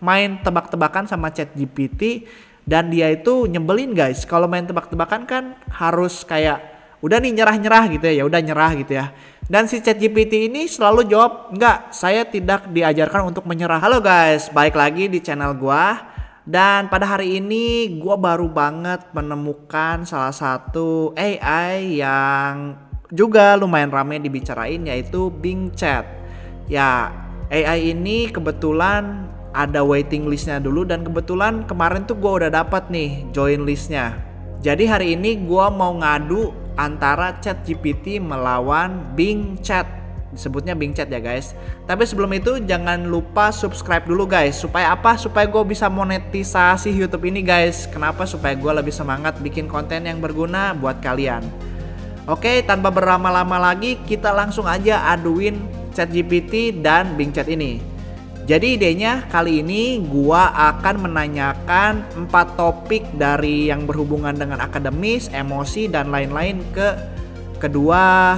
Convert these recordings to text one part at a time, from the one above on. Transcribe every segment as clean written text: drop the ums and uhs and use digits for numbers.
main tebak-tebakan sama ChatGPT dan dia itu nyebelin guys. Kalau main tebak-tebakan kan harus kayak udah nih nyerah-nyerah gitu ya, udah nyerah gitu ya. Dan si ChatGPT ini selalu jawab, enggak, saya tidak diajarkan untuk menyerah. Halo guys, balik lagi di channel gua. Dan pada hari ini gua baru banget menemukan salah satu AI yang juga lumayan ramai dibicarain, yaitu Bing Chat. Ya, AI ini kebetulan ada waiting listnya dulu, dan kebetulan kemarin tuh gua udah dapat nih join listnya. Jadi hari ini gua mau ngadu antara ChatGPT melawan Bing Chat. Disebutnya Bing Chat ya guys. Tapi sebelum itu jangan lupa subscribe dulu guys. Supaya apa? Supaya gue bisa monetisasi YouTube ini guys. Kenapa? Supaya gue lebih semangat bikin konten yang berguna buat kalian. Oke, tanpa berlama-lama lagi kita langsung aja aduin ChatGPT dan Bing Chat ini. Jadi idenya kali ini gua akan menanyakan 4 topik dari yang berhubungan dengan akademis, emosi, dan lain-lain ke kedua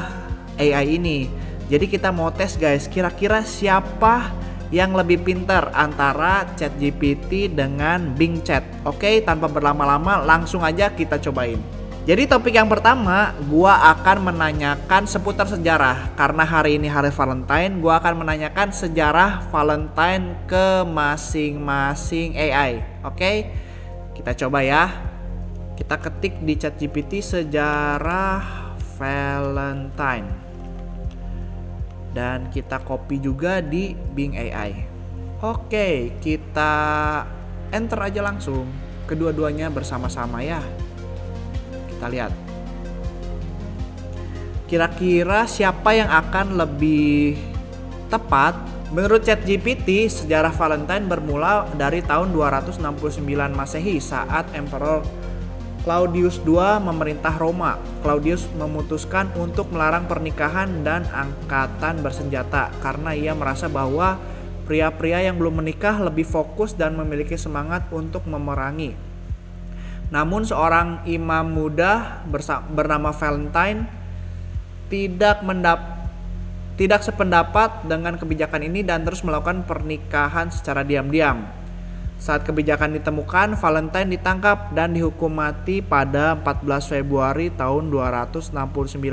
AI ini. Jadi kita mau tes guys, kira-kira siapa yang lebih pintar antara ChatGPT dengan Bing Chat. Oke, tanpa berlama-lama langsung aja kita cobain. Jadi topik yang pertama, gua akan menanyakan seputar sejarah. Karena hari ini hari Valentine, gua akan menanyakan sejarah Valentine ke masing-masing AI. Oke, kita coba ya. Kita ketik di ChatGPT sejarah Valentine. Dan kita copy juga di Bing AI. Oke, kita enter aja langsung. Kedua-duanya bersama-sama ya. Kita lihat kira-kira siapa yang akan lebih tepat. Menurut ChatGPT, sejarah Valentine bermula dari tahun 269 Masehi saat Emperor Claudius II memerintah Roma. Claudius memutuskan untuk melarang pernikahan dan angkatan bersenjata karena ia merasa bahwa pria-pria yang belum menikah lebih fokus dan memiliki semangat untuk memerangi. Namun seorang imam muda bernama Valentine tidak sependapat dengan kebijakan ini dan terus melakukan pernikahan secara diam-diam. Saat kebijakan ditemukan, Valentine ditangkap dan dihukum mati pada 14 Februari tahun 269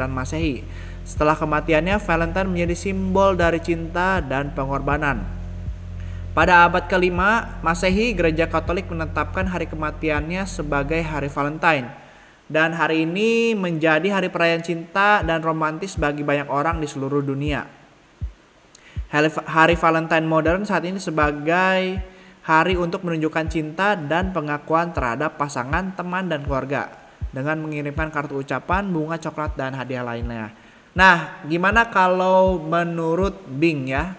Masehi. Setelah kematiannya, Valentine menjadi simbol dari cinta dan pengorbanan. Pada abad ke-5 Masehi, Gereja Katolik menetapkan hari kematiannya sebagai hari Valentine. Dan hari ini menjadi hari perayaan cinta dan romantis bagi banyak orang di seluruh dunia. Hari Valentine modern saat ini sebagai hari untuk menunjukkan cinta dan pengakuan terhadap pasangan, teman, dan keluarga. Dengan mengirimkan kartu ucapan, bunga, coklat, dan hadiah lainnya. Nah, gimana kalau menurut Bing ya?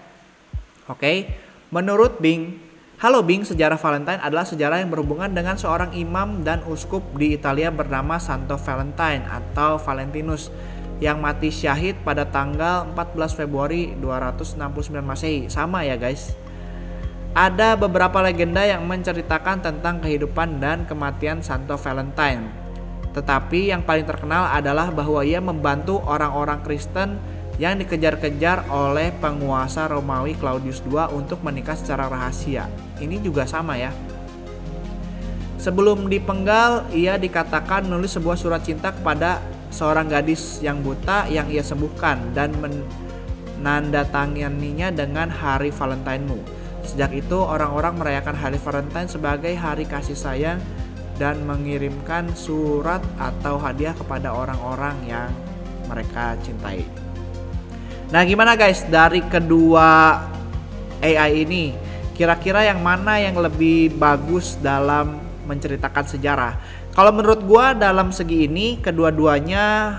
Oke. Menurut Bing, halo Bing, sejarah Valentine adalah sejarah yang berhubungan dengan seorang imam dan uskup di Italia bernama Santo Valentine atau Valentinus yang mati syahid pada tanggal 14 Februari 269 Masehi. Sama ya guys. Ada beberapa legenda yang menceritakan tentang kehidupan dan kematian Santo Valentine. Tetapi yang paling terkenal adalah bahwa ia membantu orang-orang Kristen yang dikejar-kejar oleh penguasa Romawi Claudius II untuk menikah secara rahasia. Ini juga sama ya. Sebelum dipenggal, ia dikatakan menulis sebuah surat cinta kepada seorang gadis yang buta yang ia sembuhkan dan menandatanganinya dengan hari Valentine-mu. Sejak itu orang-orang merayakan hari Valentine sebagai hari kasih sayang dan mengirimkan surat atau hadiah kepada orang-orang yang mereka cintai. Nah, gimana guys dari kedua AI ini? Kira-kira yang mana yang lebih bagus dalam menceritakan sejarah? Kalau menurut gua dalam segi ini kedua-duanya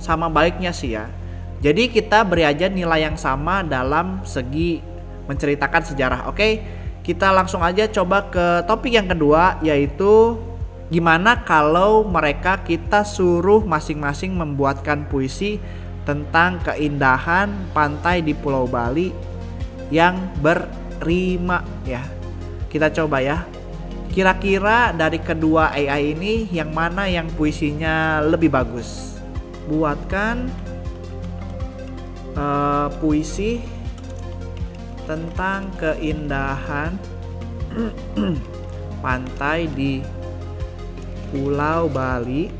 sama baiknya sih ya. Jadi kita beri aja nilai yang sama dalam segi menceritakan sejarah. Oke, kita langsung aja coba ke topik yang kedua, yaitu gimana kalau mereka kita suruh masing-masing membuatkan puisi tentang keindahan pantai di Pulau Bali yang berrima ya. Kita coba ya. Kira-kira dari kedua AI ini yang mana yang puisinya lebih bagus? Buatkan puisi tentang keindahan Pantai di Pulau Bali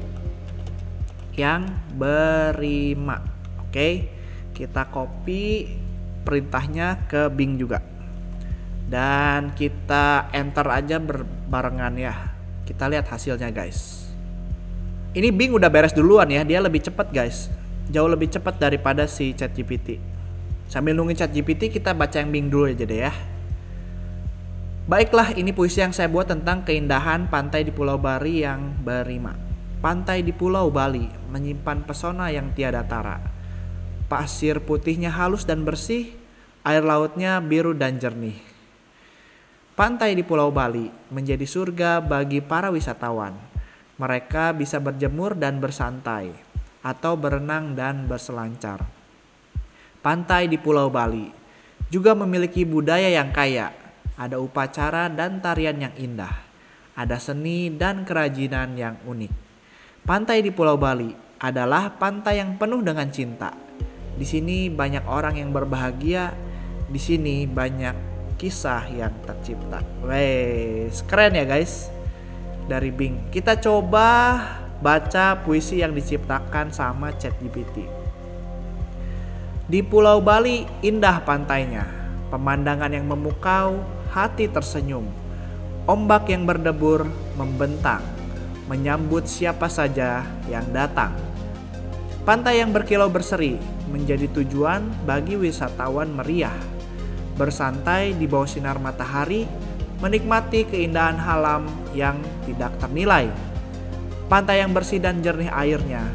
yang berima. Oke, kita copy perintahnya ke Bing juga. Dan kita enter aja berbarengan ya. Kita lihat hasilnya guys. Ini Bing udah beres duluan ya, dia lebih cepat guys. Jauh lebih cepat daripada si ChatGPT. Sambil nungguin ChatGPT, kita baca yang Bing dulu aja deh ya. Baiklah, ini puisi yang saya buat tentang keindahan pantai di Pulau Bali yang berima. Pantai di Pulau Bali menyimpan pesona yang tiada tara. Pasir putihnya halus dan bersih, air lautnya biru dan jernih. Pantai di Pulau Bali menjadi surga bagi para wisatawan. Mereka bisa berjemur dan bersantai, atau berenang dan berselancar. Pantai di Pulau Bali juga memiliki budaya yang kaya. Ada upacara dan tarian yang indah. Ada seni dan kerajinan yang unik. Pantai di Pulau Bali adalah pantai yang penuh dengan cinta. Di sini banyak orang yang berbahagia. Di sini banyak kisah yang tercipta. Wes, keren ya guys. Dari Bing. Kita coba baca puisi yang diciptakan sama ChatGPT. Di Pulau Bali indah pantainya. Pemandangan yang memukau, hati tersenyum. Ombak yang berdebur membentang, menyambut siapa saja yang datang. Pantai yang berkilau berseri menjadi tujuan bagi wisatawan meriah. Bersantai di bawah sinar matahari, menikmati keindahan alam yang tidak ternilai. Pantai yang bersih dan jernih airnya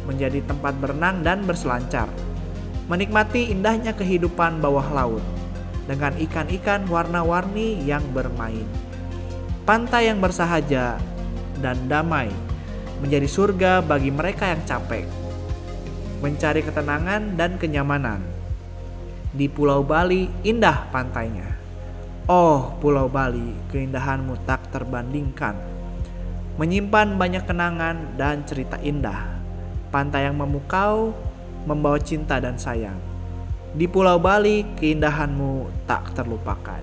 menjadi tempat berenang dan berselancar. Menikmati indahnya kehidupan bawah laut dengan ikan-ikan warna-warni yang bermain. Pantai yang bersahaja dan damai menjadi surga bagi mereka yang capek mencari ketenangan dan kenyamanan. Di Pulau Bali indah pantainya. Oh Pulau Bali, keindahanmu tak terbandingkan. Menyimpan banyak kenangan dan cerita indah. Pantai yang memukau, membawa cinta dan sayang. Di Pulau Bali, keindahanmu tak terlupakan.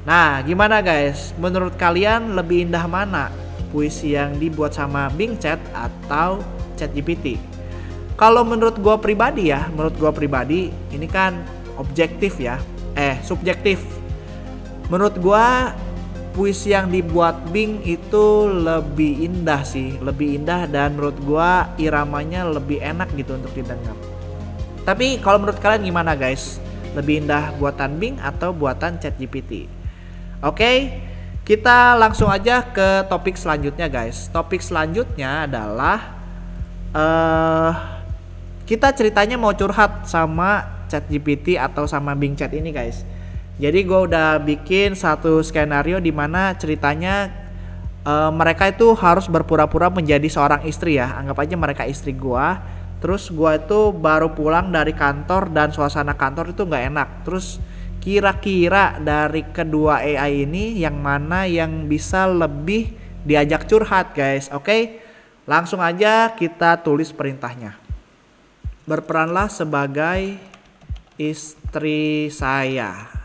Nah, gimana guys? Menurut kalian lebih indah mana? Puisi yang dibuat sama Bing Chat atau ChatGPT? Kalau menurut gua pribadi ya, ini kan objektif ya. Subjektif. Menurut gua puisi yang dibuat Bing itu lebih indah sih, lebih indah dan menurut gua iramanya lebih enak gitu untuk didengar. Tapi kalau menurut kalian gimana guys? Lebih indah buatan Bing atau buatan ChatGPT? Oke, kita langsung aja ke topik selanjutnya guys. Topik selanjutnya adalah kita ceritanya mau curhat sama ChatGPT atau sama Bing Chat ini guys. Jadi gue udah bikin satu skenario di mana ceritanya mereka itu harus berpura-pura menjadi seorang istri ya. Anggap aja mereka istri gue. Terus gue itu baru pulang dari kantor dan suasana kantor itu gak enak. Terus kira-kira dari kedua AI ini yang mana yang bisa lebih diajak curhat guys. Oke, langsung aja kita tulis perintahnya. Berperanlah sebagai istri saya.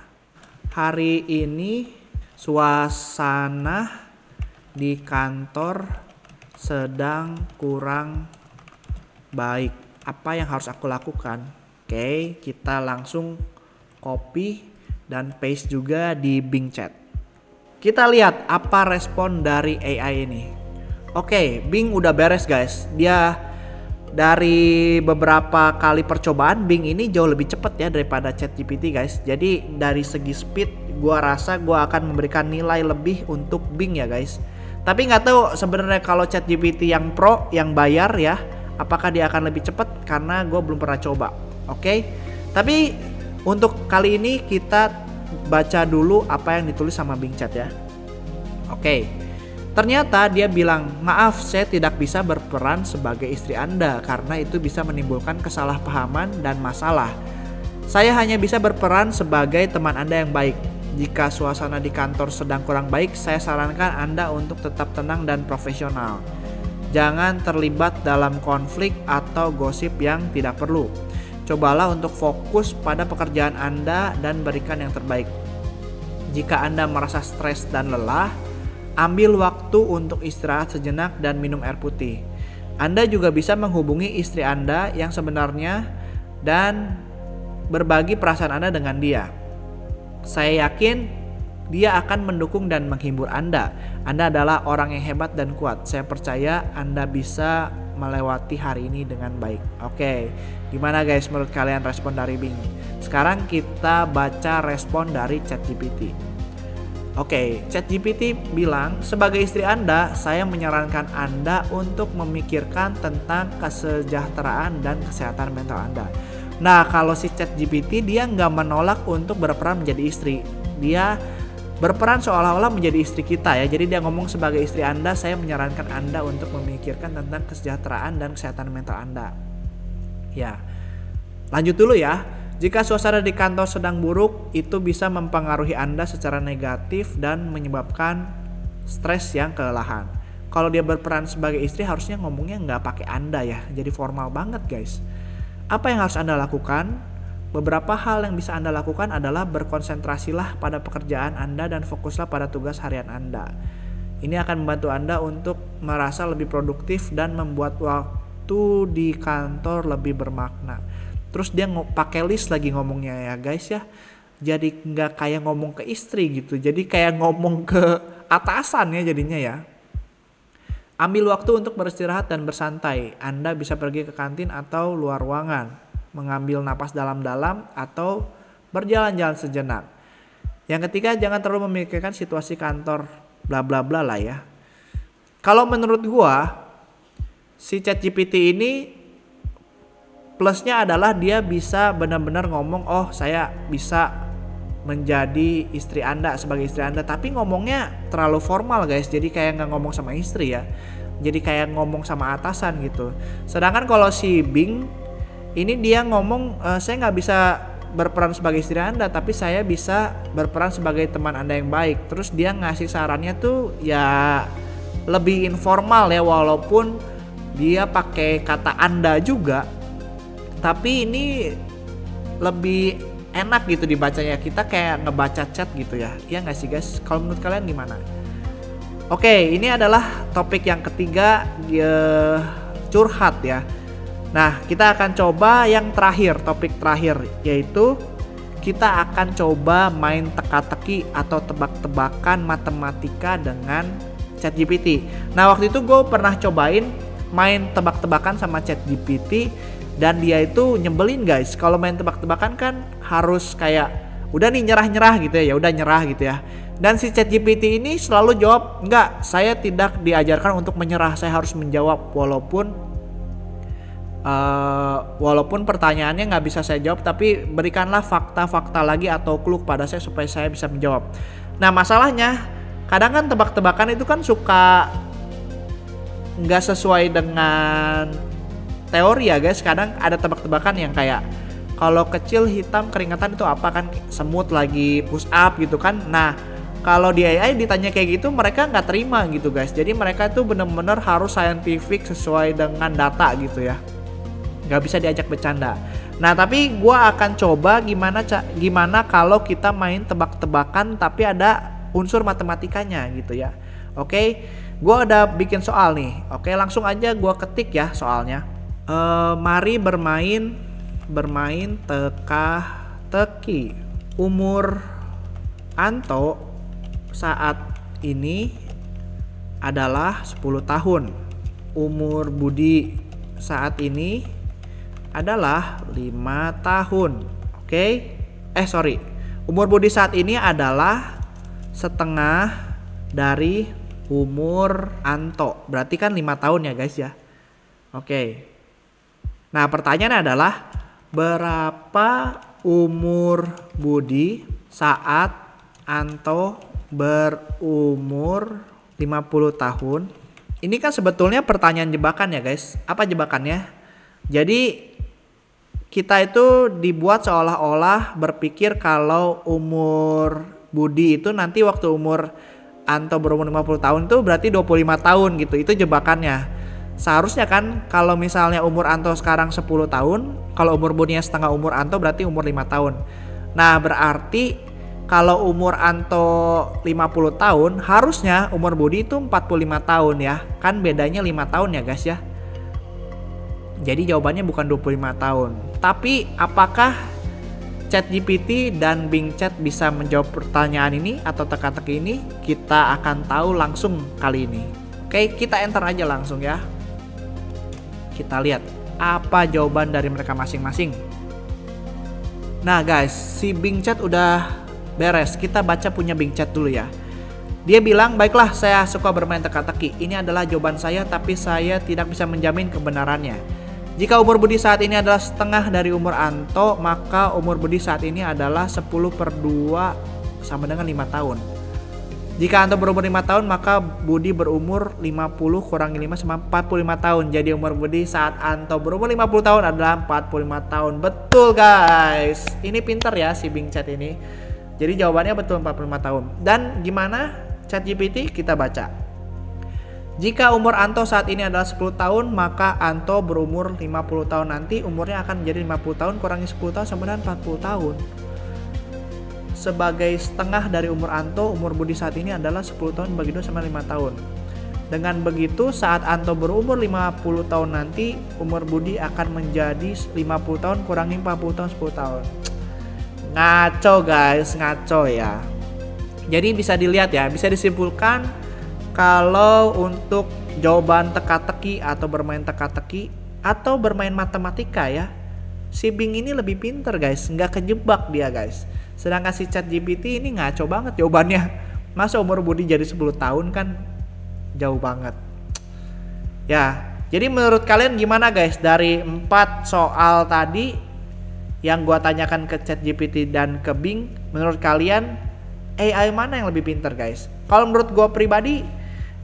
Hari ini suasana di kantor sedang kurang baik. Apa yang harus aku lakukan? Oke, kita langsung copy dan paste juga di Bing Chat. Kita lihat apa respon dari AI ini. Oke, Bing udah beres guys. Dia dari beberapa kali percobaan Bing ini jauh lebih cepat ya daripada ChatGPT guys. Jadi dari segi speed gua rasa gua akan memberikan nilai lebih untuk Bing ya guys. Tapi nggak tahu sebenarnya kalau ChatGPT yang pro yang bayar ya, apakah dia akan lebih cepat karena gue belum pernah coba. Oke. Tapi untuk kali ini kita baca dulu apa yang ditulis sama Bing Chat ya. Oke. Ternyata dia bilang, maaf saya tidak bisa berperan sebagai istri Anda karena itu bisa menimbulkan kesalahpahaman dan masalah. Saya hanya bisa berperan sebagai teman Anda yang baik. Jika suasana di kantor sedang kurang baik, saya sarankan Anda untuk tetap tenang dan profesional. Jangan terlibat dalam konflik atau gosip yang tidak perlu. Cobalah untuk fokus pada pekerjaan Anda dan berikan yang terbaik. Jika Anda merasa stres dan lelah, ambil waktu untuk istirahat sejenak dan minum air putih. Anda juga bisa menghubungi istri Anda yang sebenarnya dan berbagi perasaan Anda dengan dia. Saya yakin dia akan mendukung dan menghibur Anda. Anda adalah orang yang hebat dan kuat. Saya percaya Anda bisa melewati hari ini dengan baik. Oke, gimana guys menurut kalian respon dari Bing? Sekarang kita baca respon dari ChatGPT. Oke, ChatGPT bilang, sebagai istri Anda, saya menyarankan Anda untuk memikirkan tentang kesejahteraan dan kesehatan mental Anda. Nah, kalau si ChatGPT dia nggak menolak untuk berperan menjadi istri. Dia berperan seolah-olah menjadi istri kita ya. Jadi dia ngomong, sebagai istri Anda, saya menyarankan Anda untuk memikirkan tentang kesejahteraan dan kesehatan mental Anda. Ya, lanjut dulu ya. Jika suasana di kantor sedang buruk, itu bisa mempengaruhi Anda secara negatif dan menyebabkan stres yang kelelahan. Kalau dia berperan sebagai istri, harusnya ngomongnya nggak pakai Anda ya. Jadi formal banget guys. Apa yang harus Anda lakukan? Beberapa hal yang bisa Anda lakukan adalah berkonsentrasilah pada pekerjaan Anda dan fokuslah pada tugas harian Anda. Ini akan membantu Anda untuk merasa lebih produktif dan membuat waktu di kantor lebih bermakna. Terus dia pakai list lagi ngomongnya ya guys ya. Jadi nggak kayak ngomong ke istri gitu. Jadi kayak ngomong ke atasan ya jadinya ya. Ambil waktu untuk beristirahat dan bersantai. Anda bisa pergi ke kantin atau luar ruangan, mengambil napas dalam-dalam atau berjalan-jalan sejenak. Yang ketiga, jangan terlalu memikirkan situasi kantor bla bla bla lah ya. Kalau menurut gua, si ChatGPT ini plusnya adalah dia bisa benar-benar ngomong, oh saya bisa menjadi istri Anda, sebagai istri Anda, tapi ngomongnya terlalu formal guys, jadi kayak nggak ngomong sama istri ya, jadi kayak ngomong sama atasan gitu. Sedangkan kalau si Bing ini dia ngomong, saya nggak bisa berperan sebagai istri Anda, tapi saya bisa berperan sebagai teman Anda yang baik. Terus dia ngasih sarannya tuh ya lebih informal ya, walaupun dia pakai kata Anda juga, tapi ini lebih enak gitu dibacanya. Kita kayak ngebaca chat gitu ya. Iya nggak sih guys? Kalau menurut kalian gimana? Oke, ini adalah topik yang ketiga, curhat ya. Nah, kita akan coba yang terakhir, topik terakhir, yaitu kita akan coba main teka-teki atau tebak-tebakan matematika dengan ChatGPT. Nah, waktu itu gue pernah cobain main tebak-tebakan sama ChatGPT, dan dia itu nyebelin guys. Kalau main tebak-tebakan kan harus kayak udah nih nyerah-nyerah gitu ya, udah nyerah gitu ya. Dan si ChatGPT ini selalu jawab, enggak, saya tidak diajarkan untuk menyerah, saya harus menjawab walaupun pertanyaannya nggak bisa saya jawab, tapi berikanlah fakta-fakta lagi atau clue pada saya supaya saya bisa menjawab. Nah, masalahnya kadang kan tebak-tebakan itu kan suka nggak sesuai dengan teori ya guys. Kadang ada tebak-tebakan yang kayak kalau kecil hitam keringetan itu apa, kan semut lagi push up gitu kan. Nah, kalau di AI ditanya kayak gitu mereka nggak terima gitu guys. Jadi mereka tuh bener-bener harus scientific sesuai dengan data gitu ya, nggak bisa diajak bercanda. Nah, tapi gue akan coba gimana kalau kita main tebak-tebakan tapi ada unsur matematikanya gitu ya. Oke, gue udah bikin soal nih. Oke, langsung aja gue ketik ya soalnya. Mari bermain teka-teki. Umur Anto saat ini adalah 10 tahun. Umur Budi saat ini adalah 5 tahun. Oke. Umur Budi saat ini adalah setengah dari umur Anto. Berarti kan 5 tahun ya guys ya. Oke. Nah, pertanyaannya adalah berapa umur Budi saat Anto berumur 50 tahun? Ini kan sebetulnya pertanyaan jebakan ya guys. Apa jebakannya? Jadi kita itu dibuat seolah-olah berpikir kalau umur Budi itu nanti waktu umur Anto berumur 50 tahun itu berarti 25 tahun gitu. Itu jebakannya. Seharusnya kan kalau misalnya umur Anto sekarang 10 tahun, kalau umur Budinya setengah umur Anto berarti umur 5 tahun. Nah, berarti kalau umur Anto 50 tahun, harusnya umur Budi itu 45 tahun ya. Kan bedanya 5 tahun ya guys ya. Jadi jawabannya bukan 25 tahun. Tapi apakah ChatGPT dan Bing Chat bisa menjawab pertanyaan ini atau teka-teki ini? Kita akan tahu langsung kali ini. Oke, kita enter aja langsung ya. Kita lihat apa jawaban dari mereka masing-masing. Nah guys, si Bing Chat udah beres. Kita baca punya Bing Chat dulu ya. Dia bilang, baiklah saya suka bermain teka-teki. Ini adalah jawaban saya tapi saya tidak bisa menjamin kebenarannya. Jika umur Budi saat ini adalah setengah dari umur Anto, maka umur Budi saat ini adalah 10/2 sama dengan 5 tahun. Jika Anto berumur 5 tahun, maka Budi berumur 50 kurangi 5 sama 45 tahun. Jadi umur Budi saat Anto berumur 50 tahun adalah 45 tahun. Betul guys. Ini pinter ya si Bing Chat ini. Jadi jawabannya betul 45 tahun. Dan gimana ChatGPT? Kita baca. Jika umur Anto saat ini adalah 10 tahun, maka Anto berumur 50 tahun nanti umurnya akan menjadi 50 tahun kurangi 10 tahun sama dengan 40 tahun. Sebagai setengah dari umur Anto, umur Budi saat ini adalah 10 tahun bagi 2 sama 5 tahun. Dengan begitu, saat Anto berumur 50 tahun nanti, umur Budi akan menjadi 50 tahun kurangi 40 tahun 10 tahun. Ngaco guys, ngaco ya. Jadi bisa dilihat ya, bisa disimpulkan kalau untuk jawaban teka-teki atau bermain teka-teki atau bermain matematika ya, si Bing ini lebih pinter guys, nggak kejebak dia guys. Sedangkan si ChatGPT ini ngaco banget jawabannya. Masa umur Budi jadi 10 tahun kan jauh banget. Ya, jadi menurut kalian gimana guys dari 4 soal tadi yang gua tanyakan ke ChatGPT dan ke Bing, menurut kalian AI mana yang lebih pintar guys? Kalau menurut gua pribadi,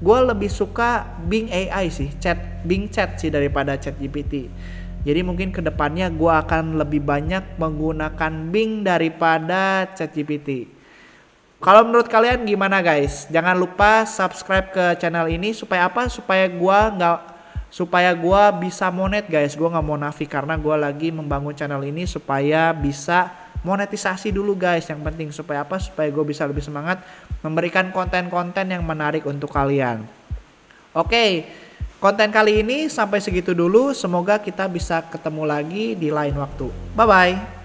gua lebih suka Bing AI sih, Bing Chat sih daripada ChatGPT. Jadi mungkin kedepannya gua akan lebih banyak menggunakan Bing daripada ChatGPT. Kalau menurut kalian gimana guys? Jangan lupa subscribe ke channel ini supaya apa? Supaya gue bisa monet guys. Gue nggak mau nafik karena gue lagi membangun channel ini supaya bisa monetisasi dulu guys. Yang penting supaya apa? Supaya gue bisa lebih semangat memberikan konten-konten yang menarik untuk kalian. Oke, konten kali ini sampai segitu dulu. Semoga kita bisa ketemu lagi di lain waktu. Bye bye.